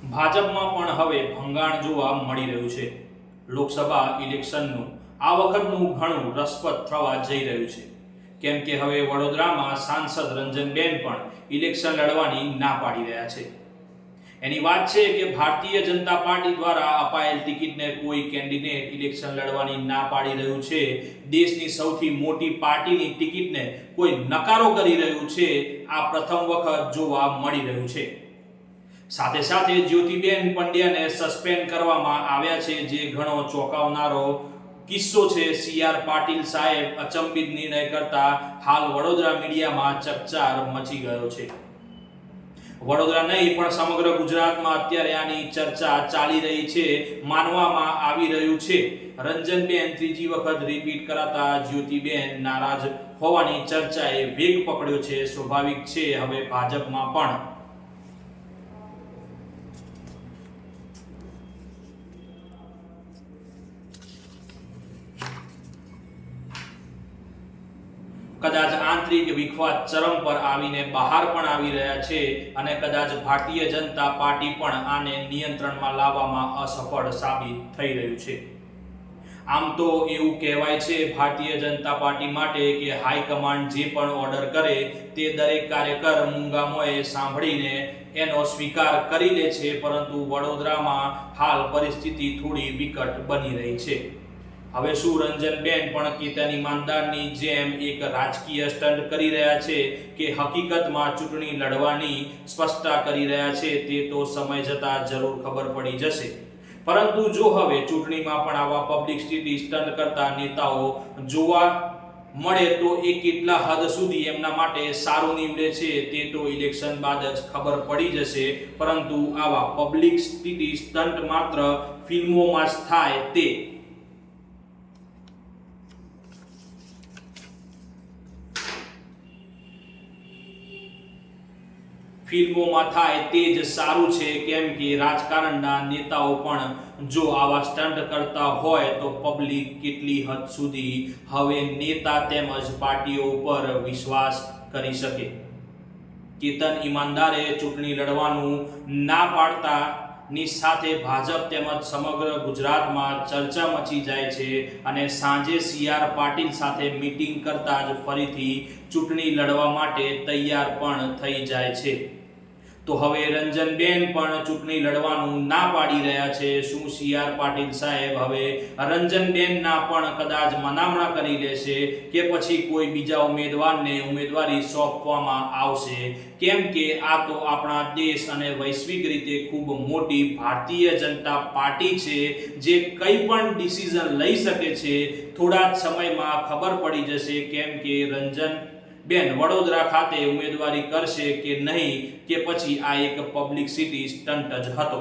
ભાજપમાં પણ હવે ભંગાણ જોવા મળી રહ્યું છે। લોકસભા ઇલેક્શનનું આ વખતનું ઘણું રસપ્રદ થવા જઈ રહ્યું છે, કેમ કે હવે વડોદરામાં સાંસદ રંજનબેન પણ ઇલેક્શન લડવાની ના પાડી રહ્યા છે। એની વાત છે કે ભારતીય જનતા પાર્ટી દ્વારા અપાયેલ ટિકિટને કોઈ કેન્ડિડેટ ઇલેક્શન લડવાની ના પાડી રહ્યું છે। દેશની સૌથી મોટી પાર્ટીની ટિકિટને કોઈ નકારો કરી રહ્યું છે। આ પ્રથમ વખત જોવા મળી રહ્યું છે। સાથે સાથે જ્યોતિબેન પંડ્યાને સસ્પેન્ડ કરવામાં આવ્યા છે, જે ઘણો ચોંકાવનારો કિસ્સો છે। સીઆર પાટીલ સાહેબ અચંબિત નિર્ણય કરતા હાલ વડોદરા મીડિયામાં ચકચાર મચી ગયો છે। વડોદરા નહીં પણ સમગ્ર ગુજરાતમાં અત્યારે આની ચર્ચા ચાલી રહી છે। માનવામાં આવી રહ્યું છે રંજનબેન ત્રીજી વખત રિપીટ કરાતા જ્યોતિબેન નારાજ હોવાની ચર્ચાએ વેગ પકડ્યો છે। સ્વાભાવિક છે હવે ભાજપમાં પણ કદાચ આંતરિક વિખવાદ ચરમ પર આવીને બહાર પણ આવી રહ્યા છે અને કદાચ ભારતીય જનતા પાર્ટી પણ આને નિયંત્રણમાં લાવવામાં અસફળ સાબિત થઈ રહ્યું છે। આમ તો એવું કહેવાય છે ભારતીય જનતા પાર્ટી માટે કે હાઈકમાન્ડ જે પણ ઓર્ડર કરે તે દરેક કાર્યકર મૂંગામોએ સાંભળીને એનો સ્વીકાર કરી લે છે, પરંતુ વડોદરામાં હાલ પરિસ્થિતિ થોડી વિકટ બની રહી છે। હવે શું રંજનબેન પણ કેતન ઈમાનદારની જેમ એક રાજકીય સ્ટન્ટ કરી રહ્યા છે કે હકીકતમાં ચૂંટણી લડવાની સ્પષ્ટતા કરી રહ્યા છે, તે તો સમય જતા જરૂર ખબર પડી જશે। પરંતુ જો હવે ચૂંટણીમાં પણ આવા પબ્લિસિટી સ્ટન્ટ કરતા નેતાઓ જોવા મળે તો એ કેટલા હદ સુધી એમના માટે સારું નીવડે છે તે તો ઇલેક્શન બાદ જ ખબર પડી જશે। પરંતુ આવા પબ્લિસિટી સ્ટન્ટ માત્ર ફિલ્મોમાં જ થાય તે જ સારું છે, કેમ કે રાજકારણના નેતાઓ પણ જો આવા સ્ટન્ટ કરતા હોય તો પબ્લિક કેટલી હદ સુધી હવે નેતા તેમજ પાર્ટીઓ ઉપર વિશ્વાસ કરી શકે। કેતન ઈમાનદારે ચૂંટણી લડવાનું ના પાડતા ની સાથે ભાજપ તેમજ સમગ્ર ગુજરાતમાં ચર્ચા મચી જાય છે અને સાંજે સીઆર પાટીલ સાથે મીટિંગ કરતા જ ફરીથી ચૂંટણી લડવા માટે તૈયાર પણ થઈ જાય છે। તો હવે રંજનબેન પણ ચૂંટણી લડવાનું ના પાડી રહ્યા છે। શું સીઆર પાટીલ સાહેબ હવે રંજનબેનના પણ કદાચ મનામણા કરી લેશે કે પછી કોઈ બીજા ઉમેદવારને ઉમેદવારી સોંપવામાં આવશે? કેમ કે આ તો આપણા દેશ અને વૈશ્વિક રીતે ખૂબ મોટી ભારતીય જનતા પાર્ટી છે, જે કંઈ પણ ડિસિઝન લઈ શકે છે। થોડા જ સમયમાં ખબર પડી જશે કેમ કે રંજનબેન વડોદરા ખાતે ઉમેદવારી કરશે કે નહીં, કે પછી આ એક પબ્લિસિટી સ્ટન્ટ જ હતો।